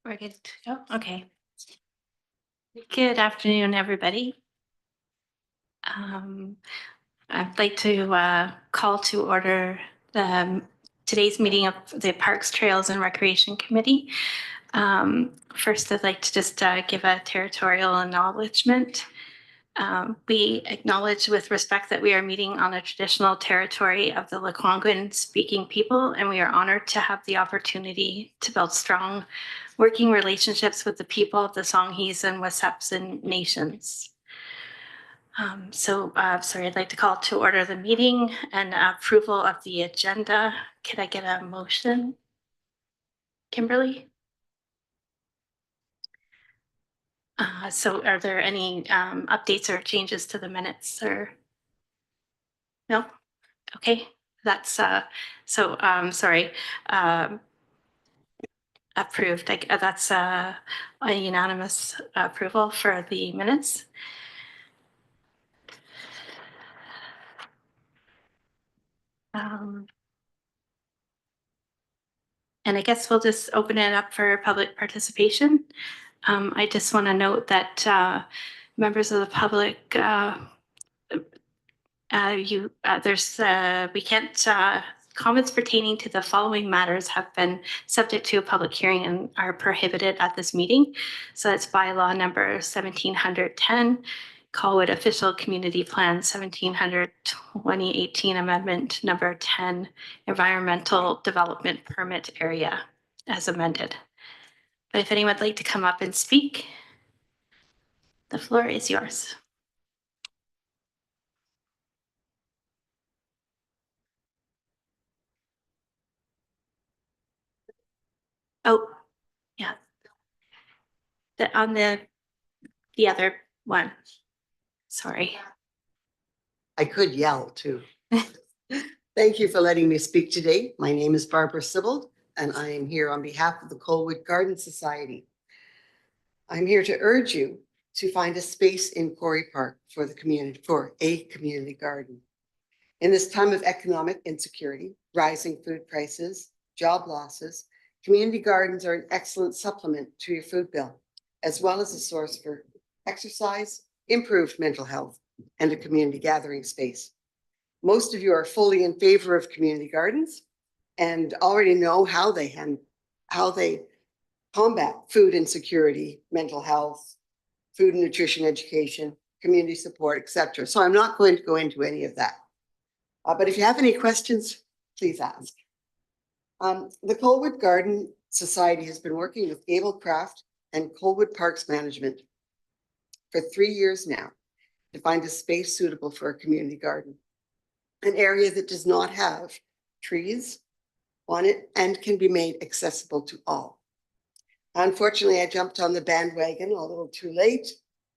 We're good to go. Okay. Good afternoon, everybody. I'd like to call to order today's meeting of the Parks, Trails, and Recreation Committee. First, I'd like to just give a territorial acknowledgement. We acknowledge with respect that we are meeting on the traditional territory of the Lekwungen speaking people, and we are honored to have the opportunity to build strong working relationships with the people of the Songhees and Wasapsan nations. Sorry, I'd like to call to order the meeting and approval of the agenda. Could I get a motion? Kimberly? So are there any updates or changes to the minutes or? No? Okay, that's, sorry. Approved. That's a unanimous approval for the minutes. And I guess we'll just open it up for public participation. I just want to note that members of the public, we can't, comments pertaining to the following matters have been subject to a public hearing and are prohibited at this meeting. So that's bylaw number 1710, Colwood Official Community Plan 1700 2018 Amendment number 10, Environmental Development Permit Area as amended. But if anyone would like to come up and speak, the floor is yours. Oh, yeah. On the other one. Sorry. I could yell too. Thank you for letting me speak today. My name is Barbara Sibbald, and I am here on behalf of the Colwood Garden Society. I'm here to urge you to find a space in Quarry Park for the community, for a community garden. In this time of economic insecurity, rising food prices, job losses, community gardens are an excellent supplement to your food bill, as well as a source for exercise, improved mental health, and a community gathering space. Most of you are fully in favor of community gardens and already know how they combat food insecurity, mental health, food and nutrition education, community support, etc. So I'm not going to go into any of that. But if you have any questions, please ask. The Colwood Garden Society has been working with Gable Craft and Colwood Parks Management for 3 years now to find a space suitable for a community garden, an area that does not have trees on it and can be made accessible to all. Unfortunately, I jumped on the bandwagon a little too late,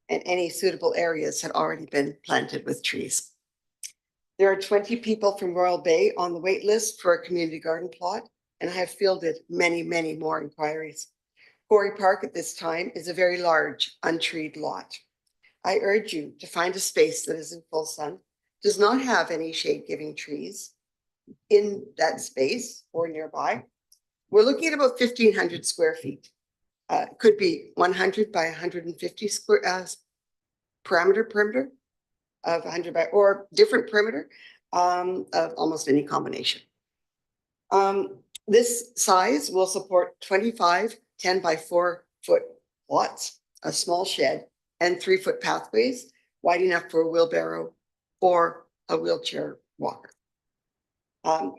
and any suitable areas had already been planted with trees. There are 20 people from Royal Bay on the wait list for a community garden plot, and I have fielded many, many more inquiries. Quarry Park at this time is a very large, untreed lot. I urge you to find a space that is in full sun, does not have any shade-giving trees in that space or nearby. We're looking at about 1,500 square feet. Could be 100 by 150 square perimeter of 100 by, or different perimeter of almost any combination. This size will support 25 10 by 4 foot lots, a small shed, and 3-foot pathways wide enough for a wheelbarrow or a wheelchair walker. Am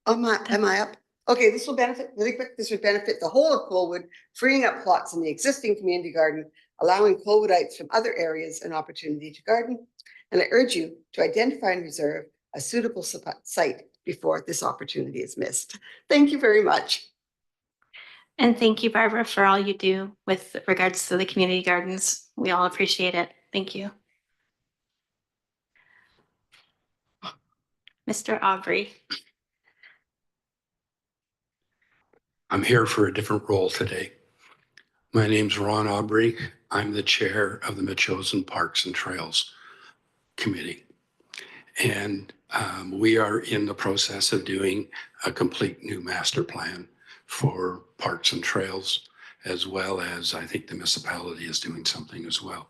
I up? Okay, this will benefit, really quick, this would benefit the whole of Colwood, freeing up plots in the existing community garden, allowing Colwoodites from other areas an opportunity to garden. And I urge you to identify and reserve a suitable site before this opportunity is missed. Thank you very much. And thank you, Barbara, for all you do with regards to the community gardens. We all appreciate it. Thank you. Mr. Aubrey. I'm here for a different role today. My name's Ron Aubrey. I'm the chair of the Metchosin Parks and Trails Committee. And we are in the process of doing a complete new master plan for parks and trails, as well as I think the municipality is doing something as well.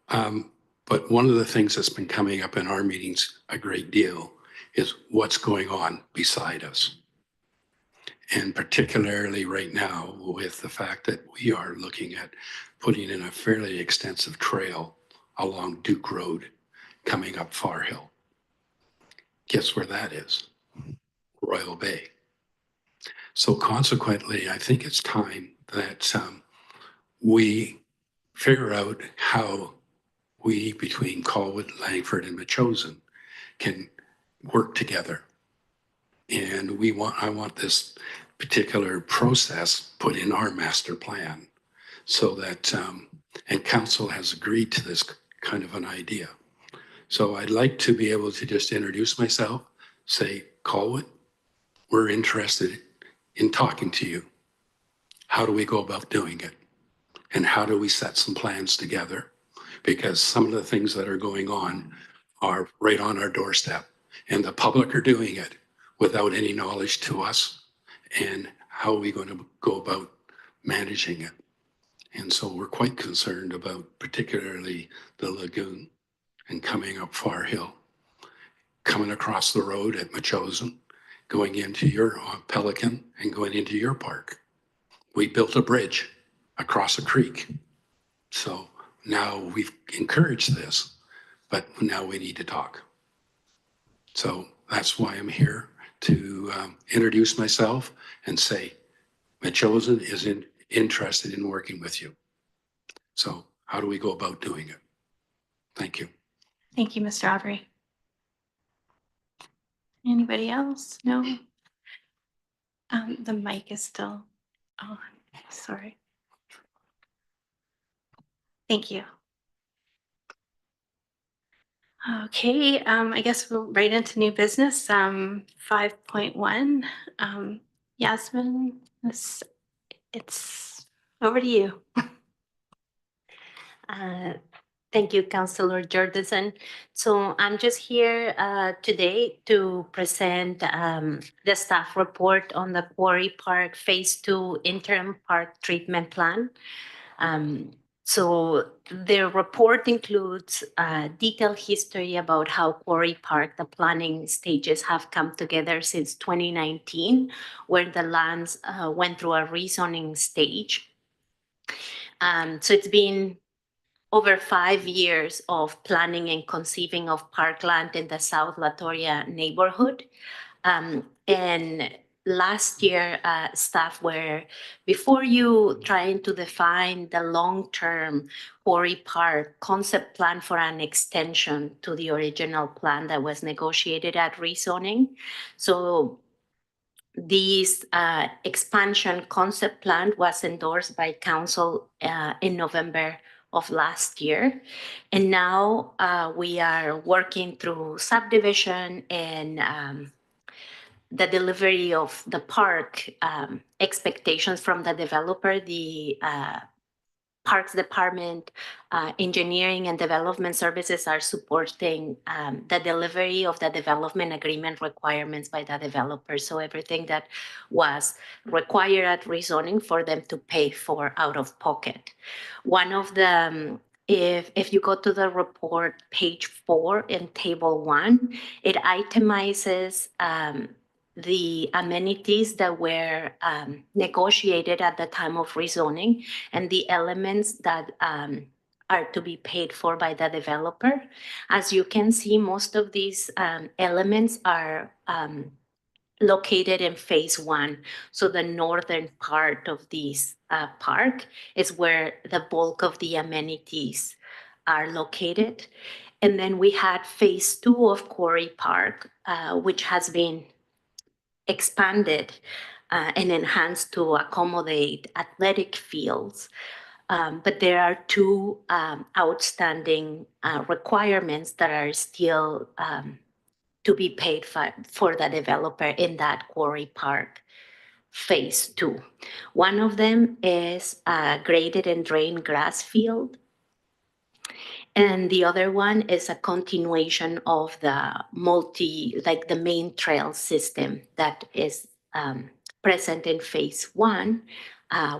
But one of the things that's been coming up in our meetings a great deal is what's going on beside us. And particularly right now with the fact that we are looking at putting in a fairly extensive trail along Duke Road coming up Far Hill. Guess where that is? Royal Bay. So consequently, I think it's time that we figure out how we, between Colwood, Langford, and Metchosin, can work together. And I want this particular process put in our master plan so that, and council has agreed to this kind of an idea. So I'd like to be able to just introduce myself, say, Colwood, we're interested in talking to you. How do we go about doing it? And how do we set some plans together? Because some of the things that are going on are right on our doorstep, and the public are doing it without any knowledge to us. And how are we going to go about managing it? And so we're quite concerned about particularly the lagoon and coming up Far Hill, coming across the road at Metchosin, going into your Pelican and going into your park. We built a bridge across a creek. So now we've encouraged this, but now we need to talk. So that's why I'm here to introduce myself and say, Metchosin is interested in working with you. So how do we go about doing it? Thank you. Thank you, Mr. Aubrey. Anybody else? No? The mic is still on. Sorry. Thank you. Okay, I guess we'll right into new business. 5.1. Yazmin, it's over to you. Thank you, Councillor Jordison. So I'm just here today to present the staff report on the Quarry Park Phase 2 Interim Park Treatment Plan. So the report includes a detailed history about how Quarry Park, the planning stages have come together since 2019, where the lands went through a rezoning stage. So it's been over 5 years of planning and conceiving of parkland in the South Latoria neighborhood. And last year, staff were, before you trying to define the long-term Quarry Park concept plan for an extension to the original plan that was negotiated at rezoning. So this expansion concept plan was endorsed by council in November of last year. And now we are working through subdivision and the delivery of the park expectations from the developer. The Parks Department, Engineering and Development Services are supporting the delivery of the development agreement requirements by the developer. So everything that was required at rezoning for them to pay for out of pocket. One of the, if you go to the report, page 4 in table 1, it itemizes the amenities that were negotiated at the time of rezoning and the elements that are to be paid for by the developer. As you can see, most of these elements are located in phase 1. So the northern part of this park is where the bulk of the amenities are located. And then we had phase 2 of Quarry Park, which has been expanded and enhanced to accommodate athletic fields. But there are 2 outstanding requirements that are still to be paid for the developer in that Quarry Park phase 2. One of them is a graded and drained grass field. And the other one is a continuation of the the main trail system that is present in phase one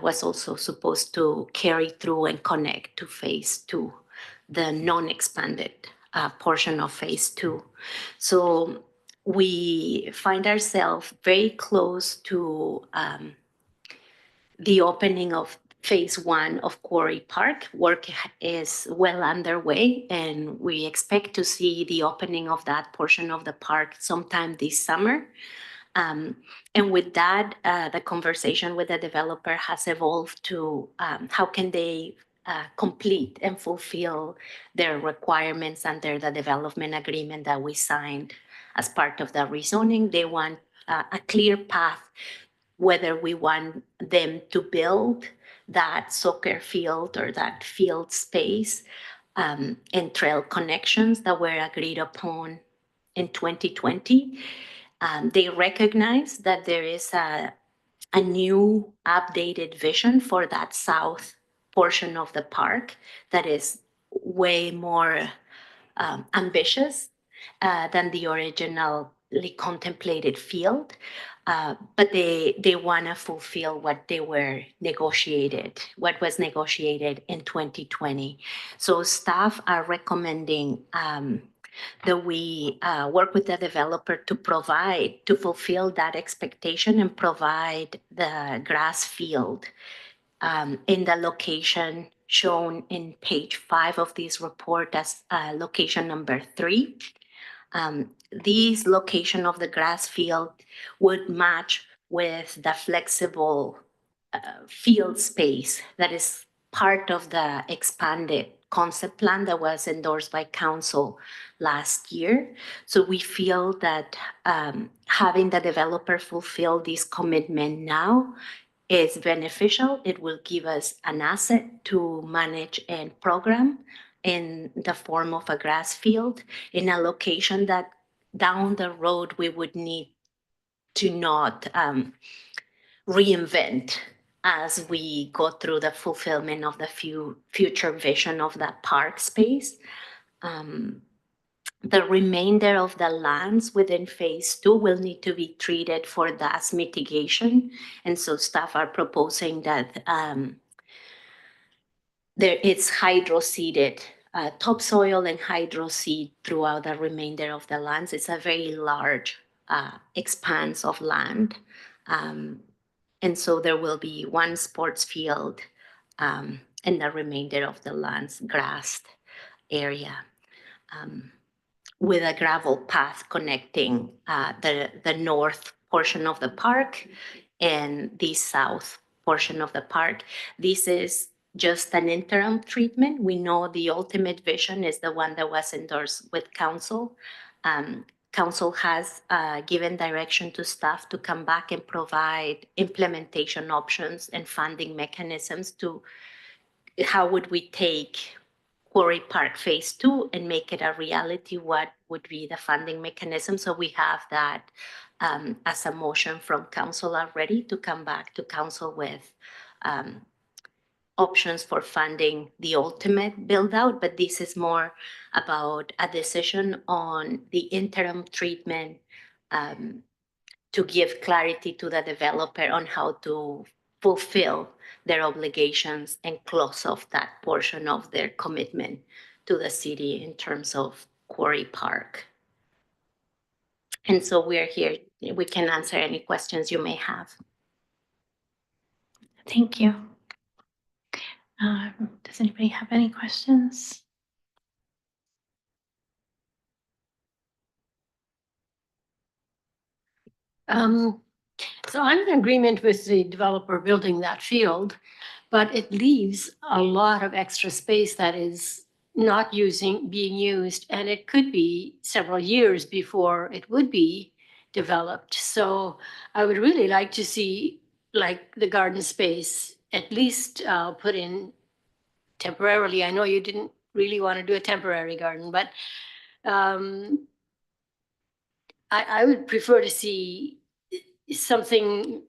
was also supposed to carry through and connect to phase two, the non-expanded portion of phase two. So we find ourselves very close to the opening of phase one of Quarry Park. Work is well underway, and we expect to see the opening of that portion of the park sometime this summer. And with that, the conversation with the developer has evolved to how can they complete and fulfill their requirements under the development agreement that we signed as part of the rezoning. They want a clear path whether we want them to build that soccer field or that field space and trail connections that were agreed upon in 2020. They recognize that there is a new updated vision for that south portion of the park that is way more ambitious than the originally contemplated field. But they want to fulfill what was negotiated in 2020. So staff are recommending that we work with the developer to fulfill that expectation and provide the grass field in the location shown in page 5 of this report as location number 3. This location of the grass field would match with the flexible field space that is part of the expanded concept plan that was endorsed by council last year. So we feel that having the developer fulfill this commitment now is beneficial. It will give us an asset to manage and program in the form of a grass field in a location that down the road we would need to not reinvent as we go through the fulfillment of the future vision of that park space. The remainder of the lands within phase 2 will need to be treated for dust mitigation. And so staff are proposing that it's hydro-seeded topsoil and hydro-seed throughout the remainder of the lands. It's a very large expanse of land. And so there will be one sports field and the remainder of the land's grassed area with a gravel path connecting the north portion of the park and the south portion of the park. This is just an interim treatment. We know the ultimate vision is the one that was endorsed with council. Council has given direction to staff to come back and provide implementation options and funding mechanisms to how would we take Quarry Park Phase 2 and make it a reality. What would be the funding mechanism? So we have that as a motion from council already to come back to council with options for funding the ultimate build out, but this is more about a decision on the interim treatment to give clarity to the developer on how to fulfill their obligations and close off that portion of their commitment to the city in terms of Quarry Park. And so we're here, we can answer any questions you may have. Thank you. Does anybody have any questions? So I'm in agreement with the developer building that field, but it leaves a lot of extra space that is not being used, and it could be several years before it would be developed. So I would really like to see like the garden space at least put in temporarily. I know you didn't really want to do a temporary garden, but I would prefer to see something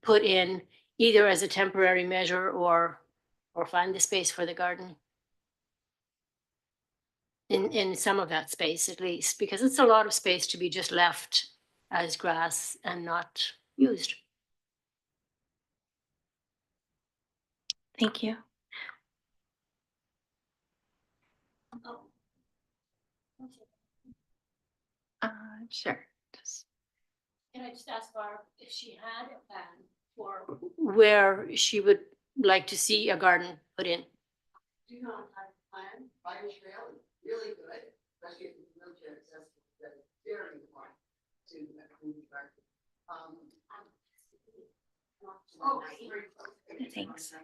put in either as a temporary measure or find the space for the garden in some of that space at least, because it's a lot of space to be just left as grass and not used. Thank you. Sure. Can I just ask Barb if she had a plan for where she would like to see a garden put in? Do not have a plan. Bike trail is really good, especially if it's wheelchair accessible. That is very important to a community garden. Oh, Thanks.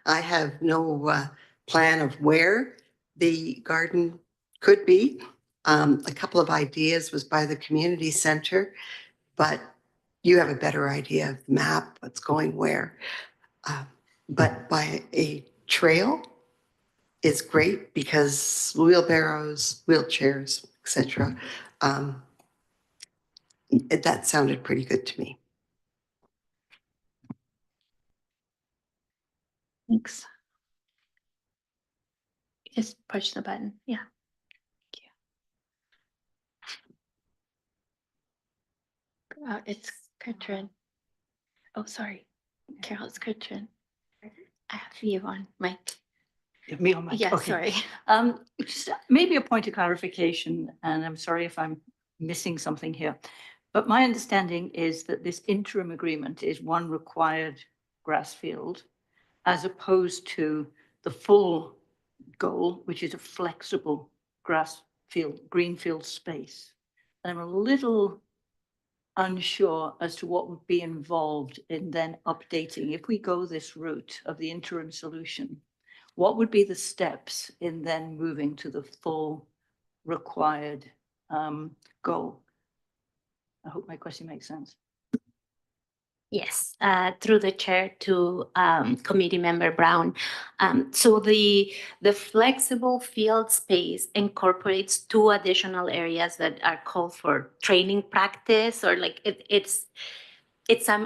I have no plan of where the garden could be. A couple of ideas was by the community center, but you have a better idea of the map, what's going where. But by a trail is great because wheelbarrows, wheelchairs, etc. That sounded pretty good to me. Thanks. Just push the button. Yeah. Thank you. It's Katrin. Oh, sorry. Carol, it's Katrin. I have you on mic. Me on mic. Yeah, Okay. sorry. Just maybe a point of clarification, and I'm sorry if I'm missing something here. But my understanding is that this interim agreement is one required grass field, as opposed to the full goal, which is a flexible grass field, greenfield space. And I'm a little unsure as to what would be involved in then updating. If we go this route of the interim solution, what would be the steps in then moving to the full required goal? I hope my question makes sense. Yes, through the chair to committee member Brown. So the flexible field space incorporates two additional areas that are called for training practice, or like it's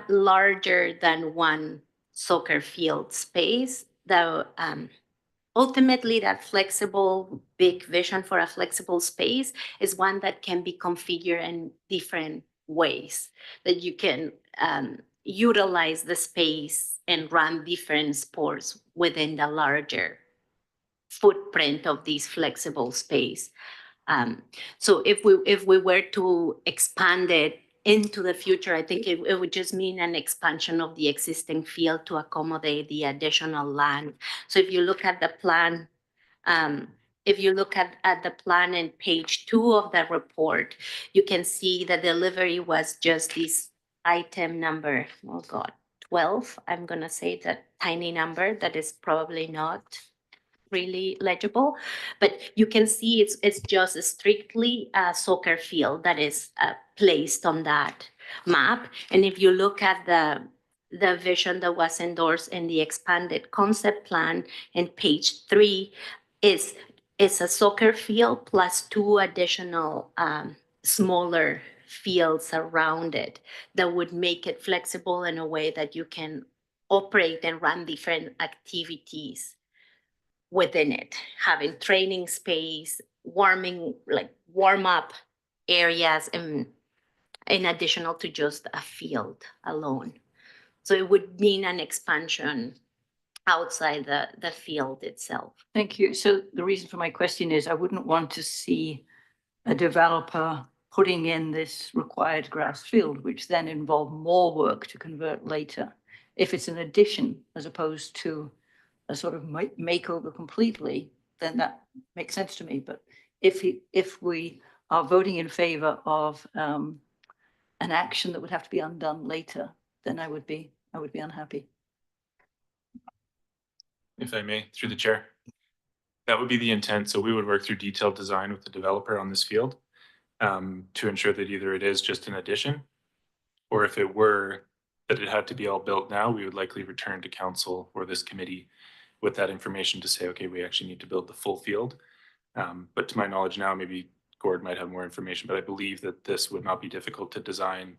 larger than one soccer field space. Though ultimately, that flexible big vision for a flexible space is one that can be configured in different ways, that you can utilize the space and run different sports within the larger footprint of this flexible space. So if we were to expand it into the future, I think it would just mean an expansion of the existing field to accommodate the additional land. So if you look at the plan, if you look at the plan in page 2 of the report, you can see the delivery was just this item number, oh God, 12. I'm going to say that tiny number that is probably not really legible, but you can see it's just a strictly a soccer field that is placed on that map. And if you look at the vision that was endorsed in the expanded concept plan in page 3, is a soccer field plus 2 additional smaller fields around it that would make it flexible in a way that you can operate and run different activities within it, having training space, warm up areas, and in additional to just a field alone. So it would mean an expansion outside the field itself. Thank you. So the reason for my question is I wouldn't want to see a developer putting in this required grass field, which then involve more work to convert later. If it's an addition as opposed to a sort of makeover completely, then that makes sense to me. But if we are voting in favor of an action that would have to be undone later, then I would be unhappy. If I may, through the chair. That would be the intent. So we would work through detailed design with the developer on this field to ensure that either it is just an addition, or if it were that it had to be all built now, we would likely return to council or this committee with that information to say, okay, we actually need to build the full field. But to my knowledge now, maybe Gord might have more information, but I believe that this would not be difficult to design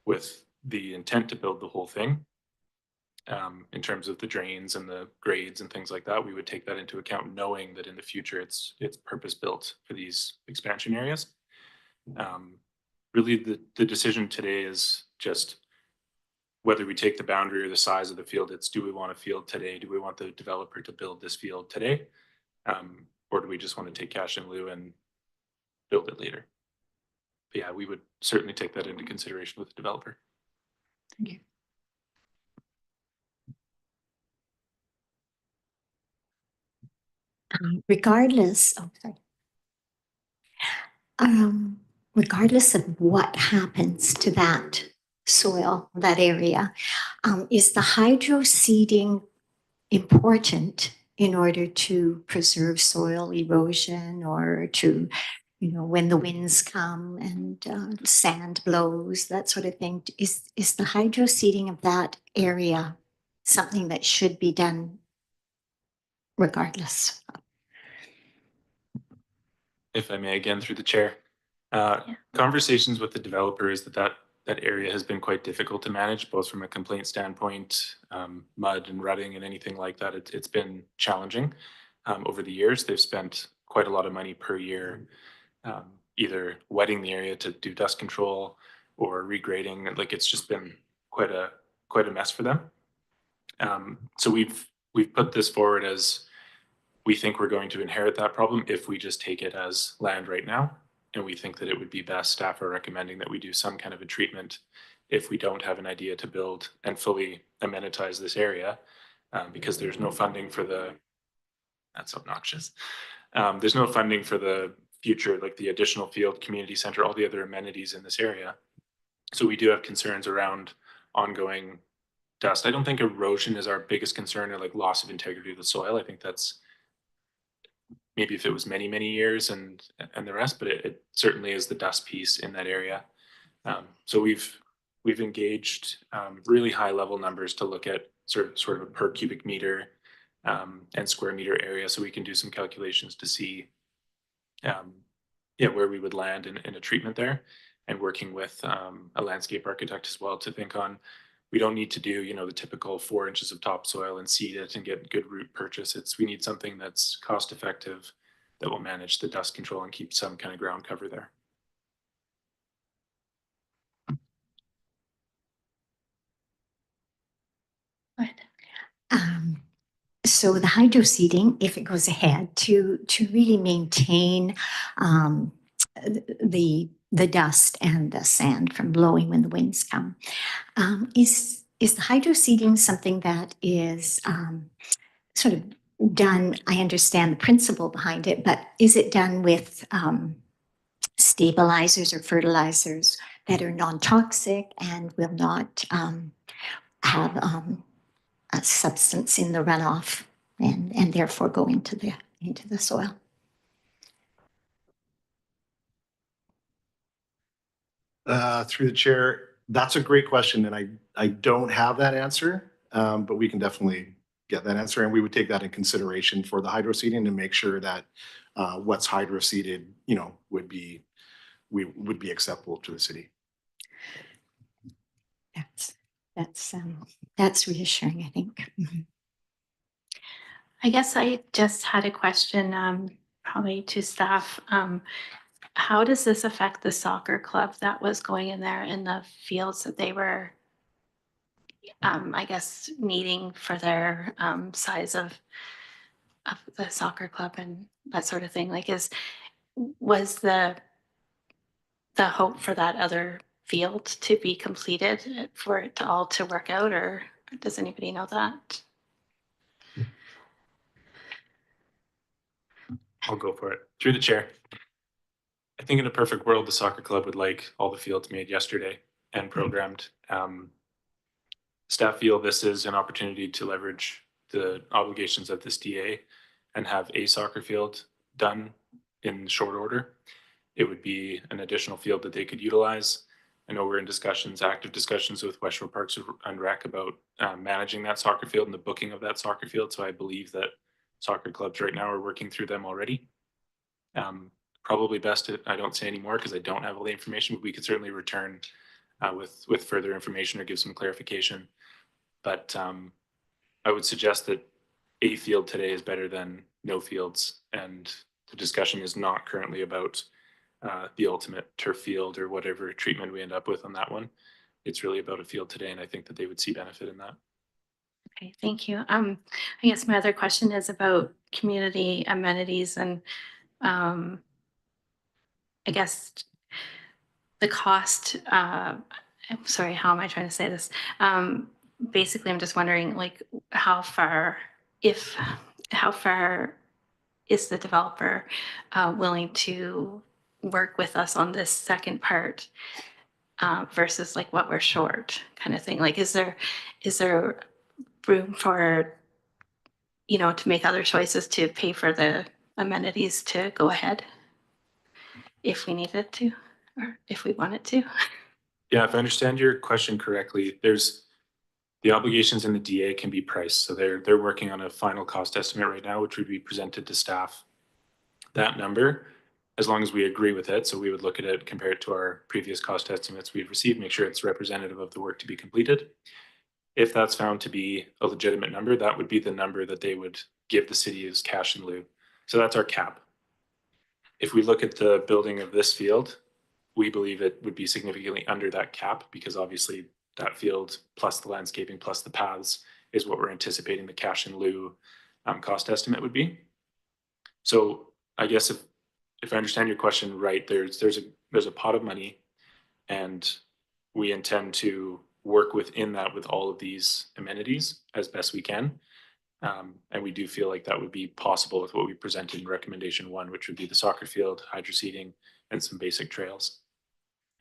with the intent to build the whole thing. In terms of the drains and the grades and things like that, we would take that into account, knowing that in the future it's purpose built for these expansion areas. Really, the decision today is just whether we take the boundary or the size of the field, it's do we want a field today? Do we want the developer to build this field today? Or do we just want to take cash in lieu and build it later? But yeah, we would certainly take that into consideration with the developer. Thank you. Regardless of what happens to that soil, that area, is the hydro seeding important in order to preserve soil erosion or to, when the winds come and sand blows, that sort of thing? Is the hydro seeding of that area something that should be done regardless? If I may, again, through the chair. Conversations with the developer is that area has been quite difficult to manage, both from a complaint standpoint, mud and rutting and anything like that. It's been challenging over the years. They've spent quite a lot of money per year, either wetting the area to do dust control or regrading. Like, it's just been quite a mess for them. So we've put this forward as we think we're going to inherit that problem if we just take it as land right now. And we think that it would be best, staff are recommending that we do some kind of a treatment if we don't have an idea to build and fully amenitize this area, because there's no funding for that's obnoxious. There's no funding for the future, like the additional field, community center, all the other amenities in this area. So we do have concerns around ongoing dust. I don't think erosion is our biggest concern, or like loss of integrity of the soil. I think that's maybe if it was many, many years and the rest, but it certainly is the dust piece in that area. So we've engaged really high level numbers to look at sort of a per cubic meter and square meter area, so we can do some calculations to see where we would land in a treatment there, and working with a landscape architect as well to think on, we don't need to do, the typical 4 inches of topsoil and seed it and get good root purchase. We need something that's cost effective, that will manage the dust control and keep some kind of ground cover there. So the hydro seeding, if it goes ahead, to really maintain the dust and the sand from blowing when the winds come, is the hydro seeding something that is sort of done? I understand the principle behind it, but is it done with stabilizers or fertilizers that are non-toxic and will not have a substance in the runoff and therefore go into the soil? Through the chair, that's a great question, and I don't have that answer, but we can definitely get that answer, and we would take that in consideration for the hydro seeding and make sure that what's hydro seeded, would be acceptable to the city. That's reassuring, I think. Mm-hmm. I guess I just had a question, probably to staff. How does this affect the soccer club that was going in there in the fields that they were, I guess, needing for their size of the soccer club and that sort of thing? Like, was the hope for that other field to be completed for it to all to work out, or does anybody know that? I'll go for it. Through the chair. I think in a perfect world, the soccer club would like all the fields made yesterday and programmed. Staff feel this is an opportunity to leverage the obligations of this DA and have a soccer field done in short order. It would be an additional field that they could utilize. I know we're in active discussions with West Shore Parks and Rec about managing that soccer field and the booking of that soccer field. So I believe that soccer clubs right now are working through them already. Probably best I don't say any more because I don't have all the information, but we could certainly return with further information or give some clarification. But I would suggest that a field today is better than no fields, and the discussion is not currently about the ultimate turf field or whatever treatment we end up with on that one. it's really about a field today, and I think that they would see benefit in that. Okay, thank you. I guess my other question is about community amenities and I guess the cost, I'm sorry, how am I trying to say this? Basically, I'm just wondering like how far is the developer willing to work with us on this second part versus like what we're short kind of thing? Like, is there room for, to make other choices to pay for the amenities to go ahead if we needed to, or if we wanted to? Yeah, if I understand your question correctly, there's the obligations in the DA can be priced. So they're working on a final cost estimate right now, which would be presented to staff. That number, as long as we agree with it, so we would look at it, compare it to our previous cost estimates we've received, make sure it's representative of the work to be completed. If that's found to be a legitimate number, that would be the number that they would give the city as cash in lieu. So that's our cap. If we look at the building of this field, we believe it would be significantly under that cap because obviously that field plus the landscaping plus the paths is what we're anticipating the cash in lieu cost estimate would be. So I guess if I understand your question right, there's a pot of money, and we intend to work within that with all of these amenities as best we can. And we do feel like that would be possible with what we presented in recommendation 1, which would be the soccer field, hydro seeding, and some basic trails.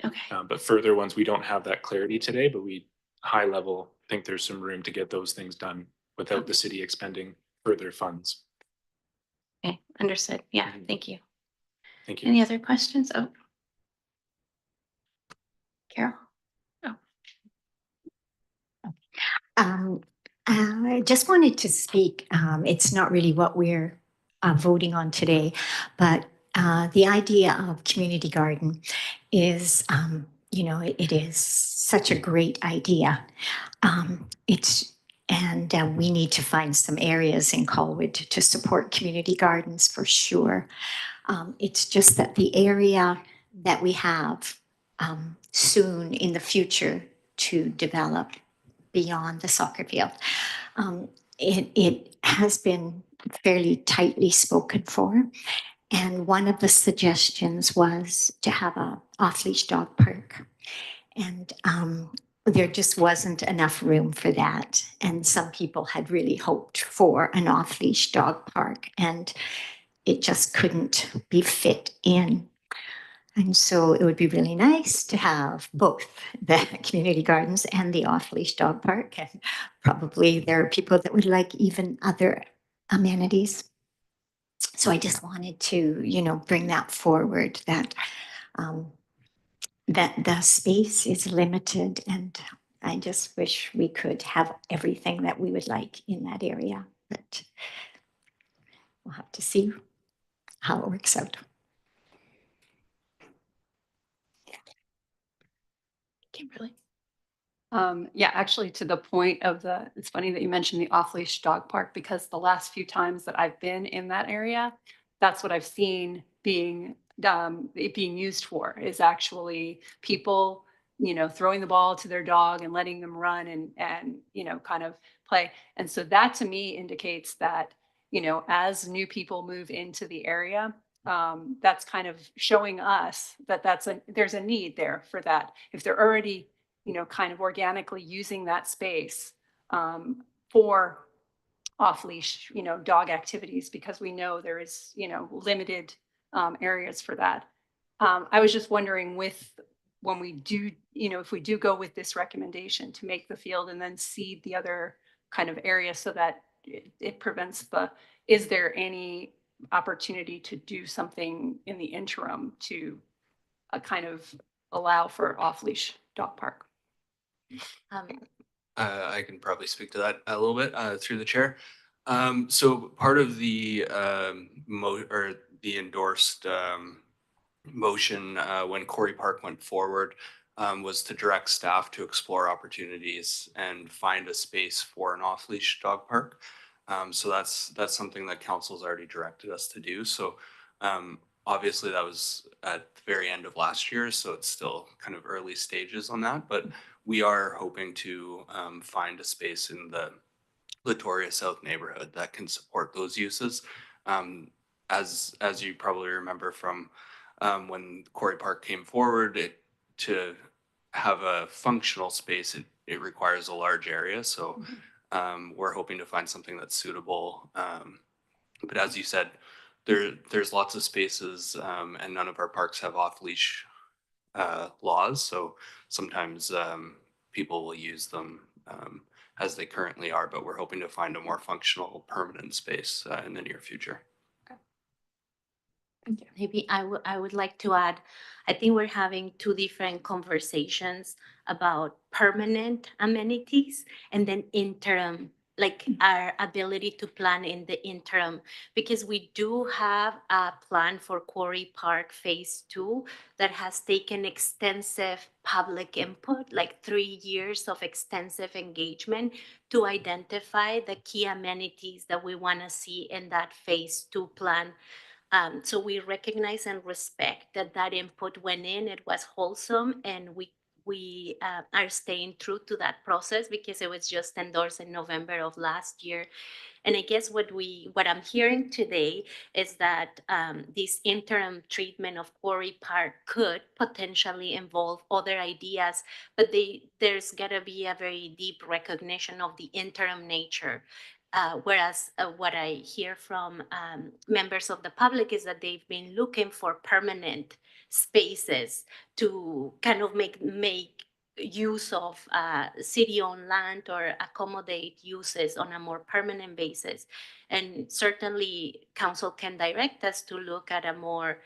Okay. But further ones, we don't have that clarity today, but we high level think there's some room to get those things done without the city expending further funds. Okay, understood. Yeah, thank you. Thank you. Any other questions? Oh, Carol? I just wanted to speak. It's not really what we're voting on today, but the idea of community garden is, it is such a great idea. We need to find some areas in Colwood to support community gardens for sure. It's just that the area that we have soon in the future to develop beyond the soccer field, it has been fairly tightly spoken for. And one of the suggestions was to have a off-leash dog park. And there just wasn't enough room for that. And some people had really hoped for an off-leash dog park, and it just couldn't be fit in. And so it would be really nice to have both the community gardens and the off-leash dog park. And probably there are people that would like even other amenities. So I just wanted to, bring that forward, that that the space is limited, and I just wish we could have everything that we would like in that area. But we'll have to see how it works out. Kimberly? Yeah, actually, to the point of it's funny that you mentioned the off-leash dog park, because the last few times that I've been in that area, that's what I've seen it being used for, is actually people, throwing the ball to their dog and letting them run and kind of play. And so that to me indicates that, as new people move into the area, that's kind of showing us that there's a need there for that. If they're already kind of organically using that space for off-leash, dog activities, because we know there is, limited areas for that. I was just wondering when we do, if we do go with this recommendation to make the field and then seed the other kind of areas so that it prevents is there any opportunity to do something in the interim to kind of allow for off-leash dog park? I can probably speak to that a little bit through the chair. So part of the the endorsed motion when Quarry Park went forward was to direct staff to explore opportunities and find a space for an off-leash dog park. So that's something that council's already directed us to do. So obviously that was at the very end of last year, so it's still kind of early stages on that, but we are hoping to find a space in the Latoria South neighborhood that can support those uses. As you probably remember from when Quarry Park came forward, to have a functional space, it requires a large area. So we're hoping to find something that's suitable. But as you said, there's lots of spaces, and none of our parks have off-leash laws. So sometimes people will use them as they currently are, but we're hoping to find a more functional, permanent space in the near future. Maybe I would like to add, I think we're having two different conversations about permanent amenities and then interim, like our ability to plan in the interim, because we do have a plan for Quarry Park Phase 2 that has taken extensive public input, like 3 years of extensive engagement to identify the key amenities that we want to see in that Phase 2 plan. So we recognize and respect that input went in, it was wholesome, and we are staying true to that process because it was just endorsed in November of last year. And I guess what I'm hearing today is that this interim treatment of Quarry Park could potentially involve other ideas, but there's gotta be a very deep recognition of the interim nature. Whereas what I hear from members of the public is that they've been looking for permanent spaces to kind of make use of city-owned land or accommodate uses on a more permanent basis. And certainly council can direct us to look at a more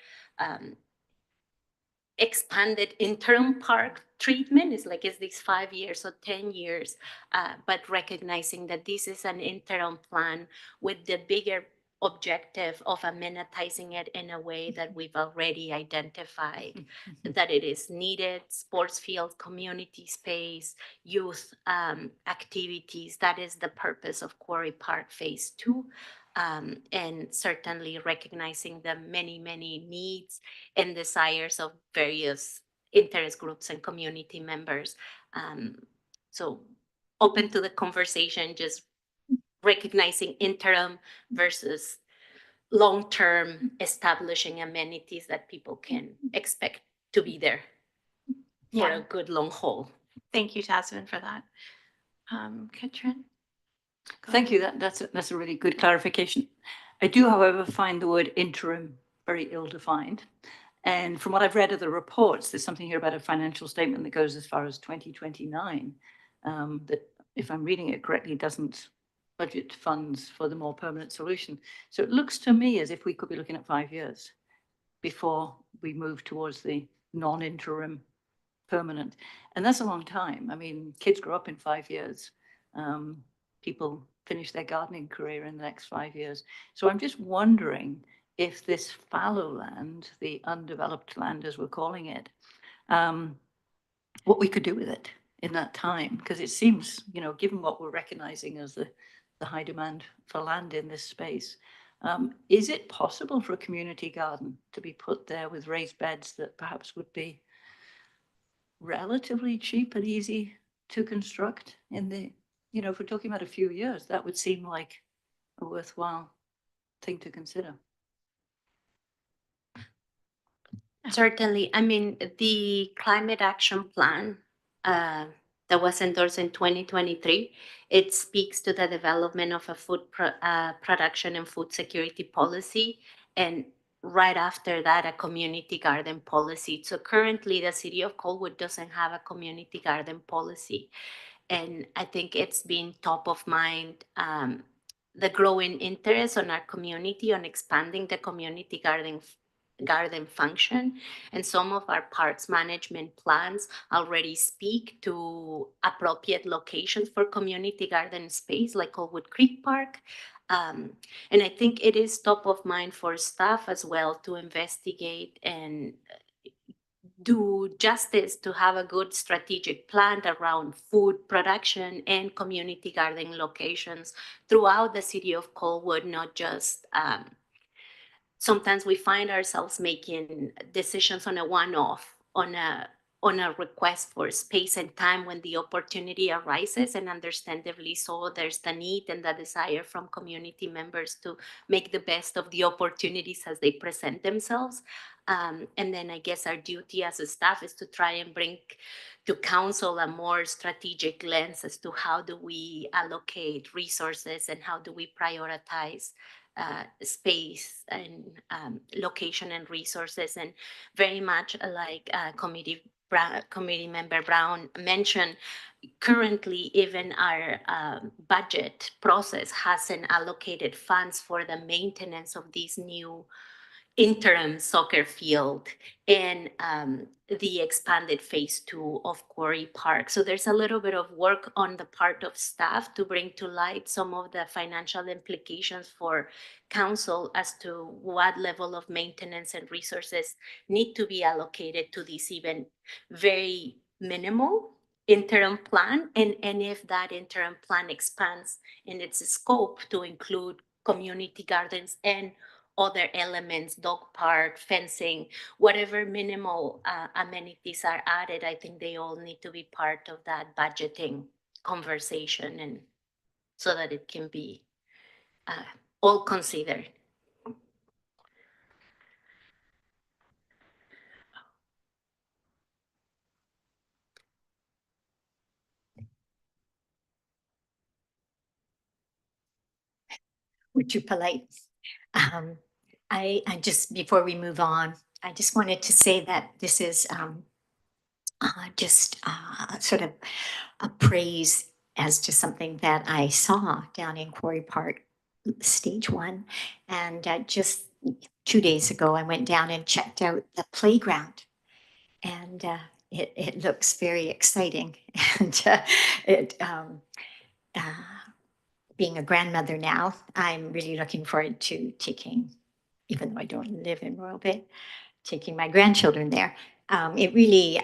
expanded interim park treatment. Is this 5 years or 10 years, but recognizing that this is an interim plan with the bigger objective of amenitizing it in a way that we've already identified that it is needed: sports field, community space, youth activities. That is the purpose of Quarry Park Phase 2. And certainly recognizing the many needs and desires of various interest groups and community members. So open to the conversation, just recognizing interim versus long-term establishing amenities that people can expect to be there for a good long haul. Thank you, Yazmin, for that. Katrin? Thank you. That's a really good clarification. I do, however, find the word interim very ill-defined. And from what I've read of the reports, there's something here about a financial statement that goes as far as 2029, that, if I'm reading it correctly, doesn't budget funds for the more permanent solution. So it looks to me as if we could be looking at 5 years before we move towards the non-interim permanent. And that's a long time. I mean, kids grow up in 5 years. People finish their gardening career in the next 5 years. So I'm just wondering if this fallow land, the undeveloped land as we're calling it, what we could do with it in that time. Because it seems, given what we're recognizing as the high demand for land in this space, is it possible for a community garden to be put there with raised beds that perhaps would be relatively cheap and easy to construct in the, if we're talking about a few years, that would seem like a worthwhile thing to consider. Certainly. I mean, the climate action plan that was endorsed in 2023, it speaks to the development of a food production and food security policy. And right after that, a community garden policy. So currently the city of Colwood doesn't have a community garden policy. And I think it's been top of mind, the growing interest on our community on expanding the community garden function. And some of our parks management plans already speak to appropriate locations for community garden space, like Colwood Creek Park. And I think it is top of mind for staff as well to investigate and do justice to have a good strategic plan around food production and community garden locations throughout the city of Colwood, not just sometimes we find ourselves making decisions on a one-off, on a on a request for space and time when the opportunity arises, and understandably so, there's the need and the desire from community members to make the best of the opportunities as they present themselves. And then I guess our duty as a staff is to try and bring to council a more strategic lens as to how do we allocate resources and how do we prioritize space and location and resources. And very much like committee member Brown mentioned, currently even our budget process hasn't allocated funds for the maintenance of these new interim soccer field and the expanded phase 2 of Quarry Park. So there's a little bit of work on the part of staff to bring to light some of the financial implications for council as to what level of maintenance and resources need to be allocated to this even very minimal interim plan, and if that interim plan expands in its scope to include community gardens and other elements, dog park, fencing, whatever minimal amenities are added, I think they all need to be part of that budgeting conversation, and so that it can be all considered. We're too polite. I just, before we move on, I just wanted to say that this is just sort of a praise as to something that I saw down in Quarry Park, stage 1. And just 2 days ago, I went down and checked out the playground. And it looks very exciting. And being a grandmother now, I'm really looking forward to taking, even though I don't live in Royal Bay, taking my grandchildren there. It really,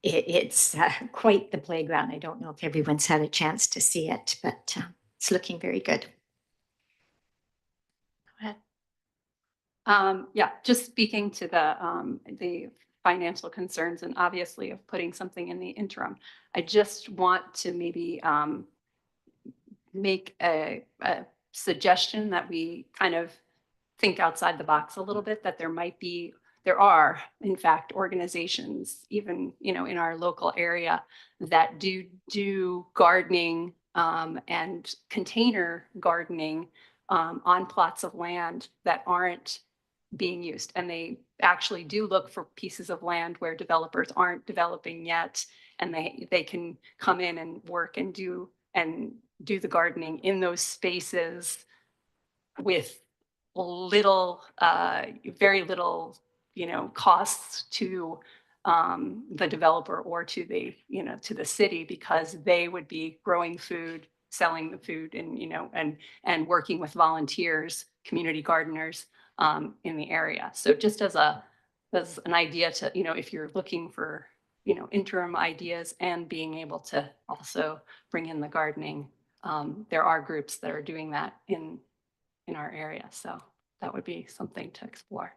it's quite the playground. I don't know if everyone's had a chance to see it, but it's looking very good. Go ahead. Yeah, just speaking to the financial concerns and obviously of putting something in the interim. I just want to maybe make a suggestion that we kind of think outside the box a little bit, that there are, in fact, organizations, even, in our local area that do gardening and container gardening on plots of land that aren't being used. And they actually do look for pieces of land where developers aren't developing yet, and they can come in and work and do the gardening in those spaces with very little, costs to the developer or to the city, because they would be growing food, selling the food, and working with volunteers, community gardeners in the area. So just as an idea to, if you're looking for, interim ideas and being able to also bring in the gardening, there are groups that are doing that in our area. So that would be something to explore.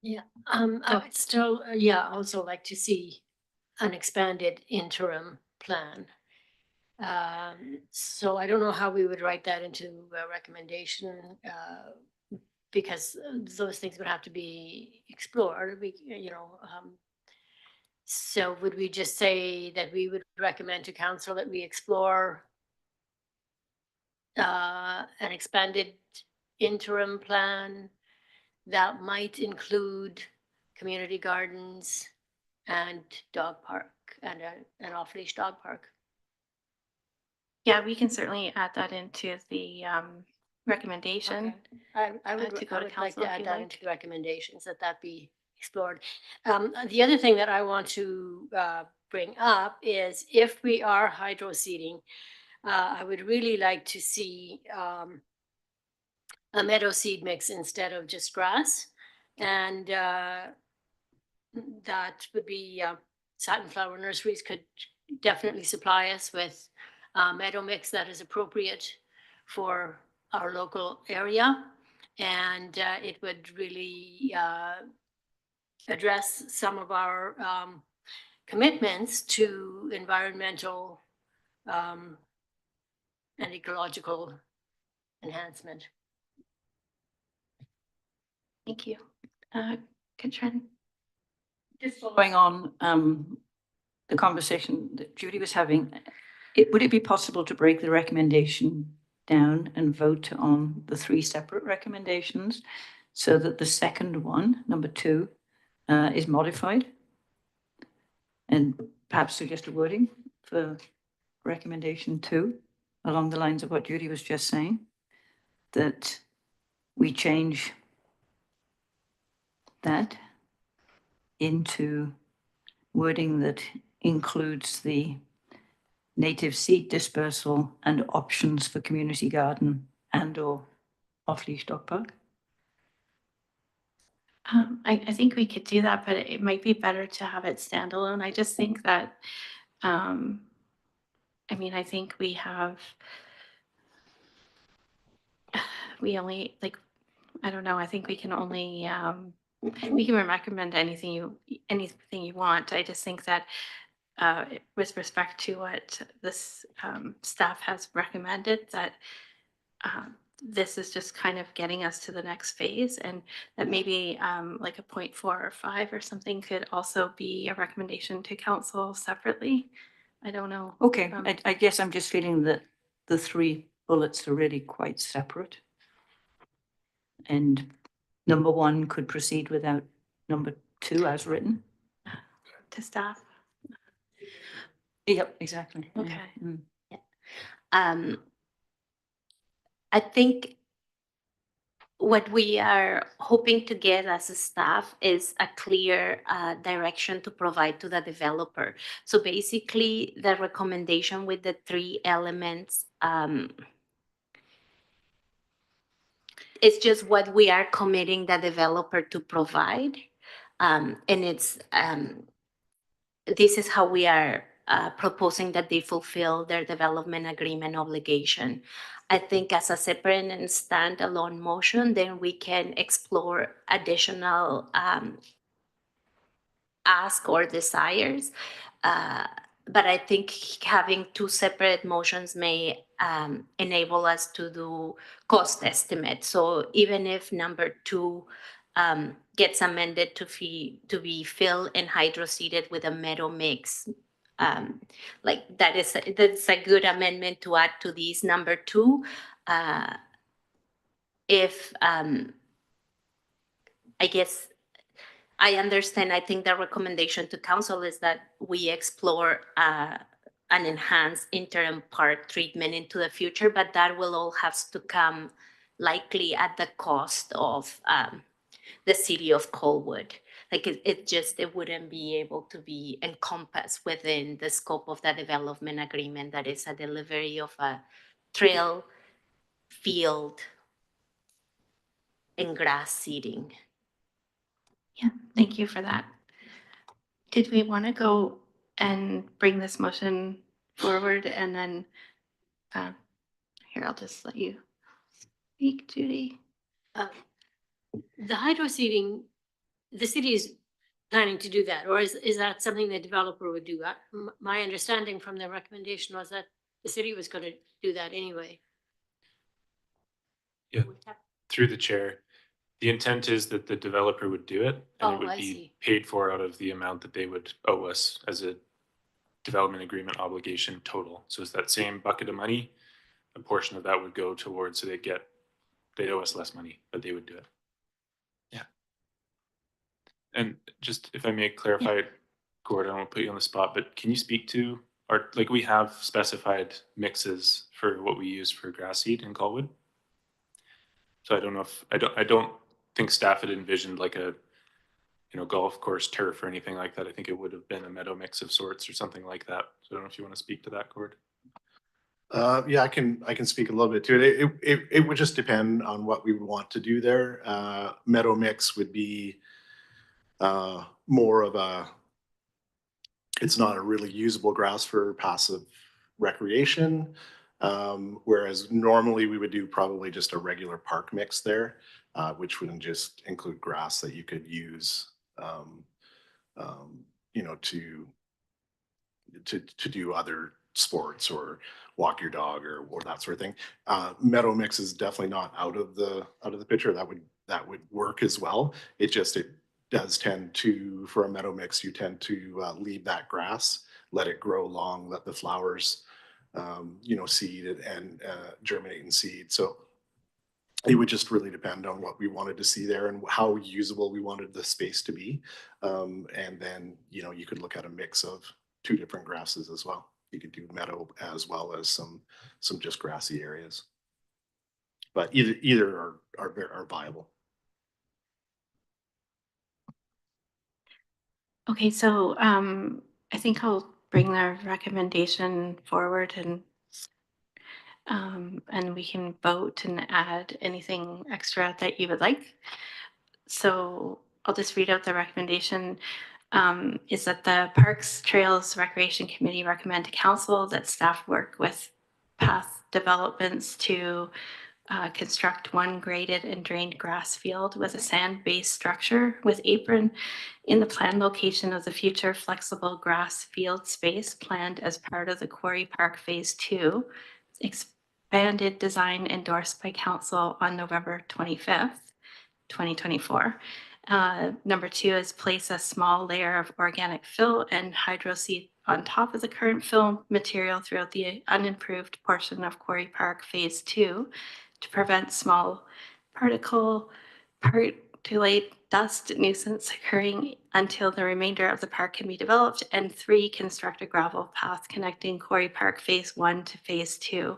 Yeah, I would still, also like to see an expanded interim plan. So I don't know how we would write that into a recommendation, because those things would have to be explored. So would we just say that we would recommend to council that we explore an expanded interim plan that might include community gardens and dog park and an off-leash dog park? Yeah, we can certainly add that into the recommendation. Okay. I would to go to like council to if add you that like. into the recommendations, that be explored. The other thing that I want to bring up is, if we are hydro seeding, I would really like to see a meadow seed mix instead of just grass. And that would be, Satin Flower Nurseries could definitely supply us with meadow mix that is appropriate for our local area. And it would really address some of our commitments to environmental and ecological enhancement. Thank you. Katrin? Just following on the conversation that Judy was having, would it be possible to break the recommendation down and vote on the 3 separate recommendations so that the second one, number 2, is modified? And perhaps suggest a wording for recommendation 2 along the lines of what Judy was just saying, that we change that into wording that includes the native seed dispersal and options for community garden and or off-leash dog park? I think we could do that, but it might be better to have it standalone. I just think that, I mean, I think we have, we only, like, I don't know, I think we can only, we can recommend anything you want. I just think that with respect to what this staff has recommended, that this is just kind of getting us to the next phase, and that maybe like a 0.4 or 5 or something could also be a recommendation to council separately. I don't know. Okay, I guess I'm just feeling that the 3 bullets are really quite separate. And number 1 could proceed without number 2 as written. To staff. Yep, exactly. Okay. I think what we are hoping to get as a staff is a clear direction to provide to the developer. So basically, the recommendation with the 3 elements is just what we are committing the developer to provide. And it's this is how we are proposing that they fulfill their development agreement obligation. I think as a separate and standalone motion, then we can explore additional ask or desires. But I think having 2 separate motions may enable us to do cost estimates. So even if number 2 gets amended to be filled and hydroseeded with a meadow mix, like that's a good amendment to add to these number 2. If I guess I understand, I think the recommendation to council is that we explore an enhanced interim park treatment into the future, but that will all have to come likely at the cost of the city of Colwood. Like it wouldn't be able to be encompassed within the scope of the development agreement that is a delivery of a trail, field, and grass seeding. Yeah, thank you for that. Did we want to go and bring this motion forward and then, here, I'll just let you speak, Judy. The hydro seeding, the city is planning to do that, or is that something the developer would do? My understanding from the recommendation was that the city was going to do that anyway. Yeah, through the chair. The intent is that the developer would do it, and it would be paid for out of the amount that they would owe us as a development agreement obligation total. So it's that same bucket of money. A portion of that would go towards, so they owe us less money, but they would do it. Yeah. And just if I may clarify, Gord, I don't want to put you on the spot, but can you speak to like we have specified mixes for what we use for grass seed in Colwood? So I don't know if I don't think staff had envisioned like a golf course turf or anything like that. I think it would have been a meadow mix of sorts or something like that. So I don't know if you want to speak to that, Gord. Yeah, I can speak a little bit to it. It would just depend on what we would want to do there. Meadow mix would be more of it's not a really usable grass for passive recreation. Whereas normally we would do probably just a regular park mix there, which would just include grass that you could use, you know, to do other sports or walk your dog or that sort of thing. Meadow mix is definitely not out of the picture. That would work as well. It does tend to, for a meadow mix, you tend to leave that grass, let it grow long, let the flowers, you know, seed and germinate and seed. So it would just really depend on what we wanted to see there and how usable we wanted the space to be. And then, you know, you could look at a mix of two different grasses as well. You could do meadow as well as some just grassy areas. But either are viable. Okay, so I think I'll bring the recommendation forward and we can vote and add anything extra that you would like. So I'll just read out the recommendation. Is that the Parks, Trails, Recreation Committee recommend to council that staff work with path developments to construct one graded and drained grass field with a sand-based structure with apron in the planned location of the future flexible grass field space planned as part of the Quarry Park Phase 2, expanded design endorsed by council on November 25th, 2024. Number 2 is place a small layer of organic fill and hydro seed on top of the current fill material throughout the unimproved portion of Quarry Park Phase 2 to prevent small particulate dust nuisance occurring until the remainder of the park can be developed. And 3, construct a gravel path connecting Quarry Park Phase 1 to Phase 2.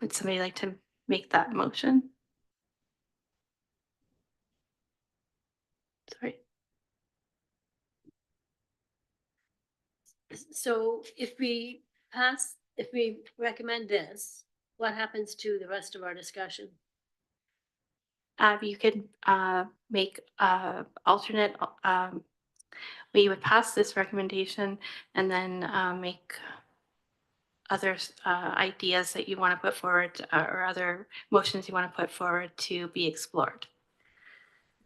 Would somebody like to make that motion? Sorry. So if we recommend this, what happens to the rest of our discussion? You could make alternate, we would pass this recommendation and then make other ideas that you want to put forward or other motions you want to put forward to be explored.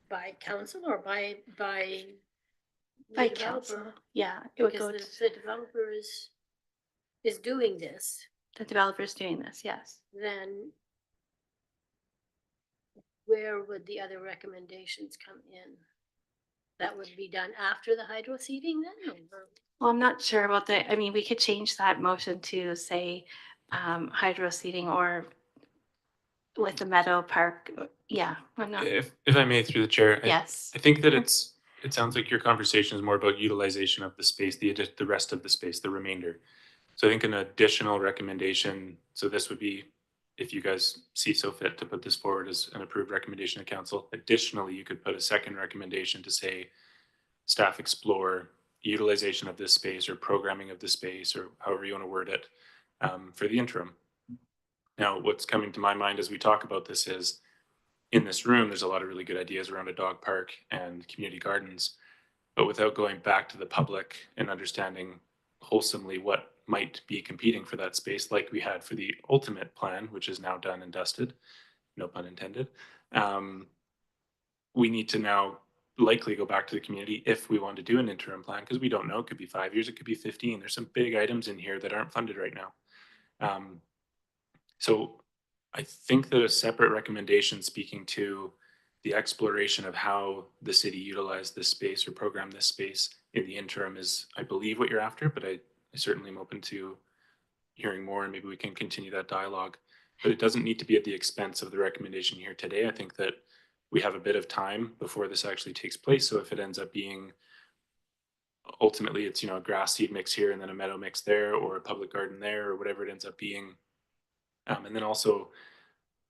By council or by By the council. developer? Yeah, it would Because go to the developer is doing this, the developers doing this, yes. then where would the other recommendations come in? That would be done after the hydro seeding then? Or? Well, I'm not sure about that. I mean, we could change that motion to say hydro seeding or with the meadow park. Yeah, I'm not. If I may, through the chair, Yes. I think that it sounds like your conversation is more about utilization of the space, the rest of the space, the remainder. So I think an additional recommendation, so this would be, if you guys see so fit to put this forward as an approved recommendation to council. Additionally, you could put a second recommendation to say staff explore utilization of this space or programming of the space or however you want to word it for the interim. Now, what's coming to my mind as we talk about this is in this room, there's a lot of really good ideas around a dog park and community gardens, but without going back to the public and understanding wholesomely what might be competing for that space, like we had for the ultimate plan, which is now done and dusted, no pun intended. We need to now likely go back to the community if we want to do an interim plan, because we don't know, it could be 5 years, it could be 15. There's some big items in here that aren't funded right now. So I think that a separate recommendation speaking to the exploration of how the city utilized this space or programmed this space in the interim is, I believe, what you're after, but I certainly am open to hearing more and maybe we can continue that dialogue. But it doesn't need to be at the expense of the recommendation here today. I think that we have a bit of time before this actually takes place. So if it ends up being ultimately it's, you know, a grass seed mix here and then a meadow mix there or a public garden there or whatever it ends up being. And then also